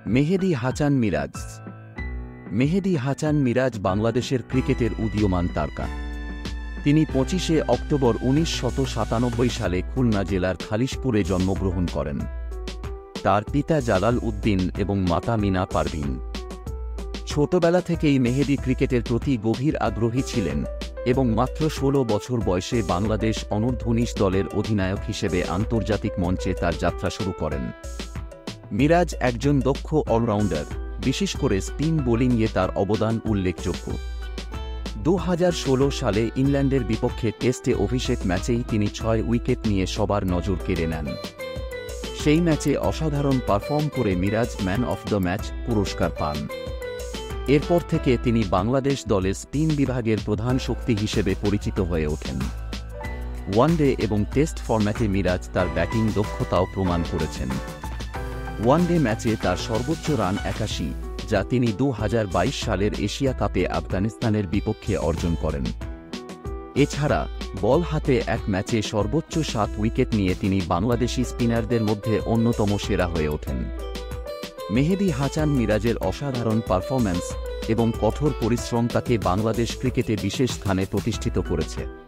মেহেদী হাসান মিরাজ। মেহেদী হাসান মিরাজ বাংলাদেশের ক্রিকেটের উদীয়মান তারকা। তিনি 25শে অক্টোবর 1997 সালে খুলনা জেলার খালিশপুরে জন্মগ্রহণ করেন। তার পিতা জালাল উদ্দিন এবং মাতা মিনা পারভীন। ছোটবেলা থেকেই মেহেদী ক্রিকেটের প্রতি গভীর আগ্রহী ছিলেন এবং মাত্র 16 বছর বয়সে বাংলাদেশ অনূর্ধ্ব-19 দলের অধিনায়ক হিসেবে আন্তর্জাতিক মঞ্চে তার যাত্রা শুরু করেন। মিরাজ একজন দক্ষ অলরাউন্ডার, বিশেষ করে স্পিন বোলিংয়ে তার অবদান উল্লেখযোগ্য। 2016 সালে ইংল্যান্ডের বিপক্ষে টেস্টে অভিষেক ম্যাচেই তিনি 6 উইকেট নিয়ে সবার নজর কেড়ে নেন। সেই ম্যাচে অসাধারণ পারফর্ম করে Miraz man of the match পুরস্কার পান। এরপর থেকে তিনি বাংলাদেশ দলের স্পিন বিভাগের প্রধান শক্তি হিসেবে পরিচিত হয়ে ওঠেন। ওয়ানডে এবং টেস্ট ফরম্যাটে মিরাজ তার ব্যাটিং দক্ষতাও প্রমাণ করেছেন। ওয়ানডে ম্যাচে তার সর্বোচ্চ রান 81, যা তিনি 2022 সালের এশিয়া কাপে আফগানিস্তানের বিপক্ষে অর্জন করেন। এছাড়া বল হাতে এক ম্যাচে সর্বোচ্চ 7 উইকেট নিয়ে তিনি বাংলাদেশি স্পিনারদের মধ্যে অন্যতম সেরা হয়ে ওঠেন। মেহেদী হাসান মিরাজের অসাধারণ পারফরম্যান্স এবং কঠোর পরিশ্রম তাকে বাংলাদেশ ক্রিকেটে বিশেষ স্থানে প্রতিষ্ঠিত করেছে।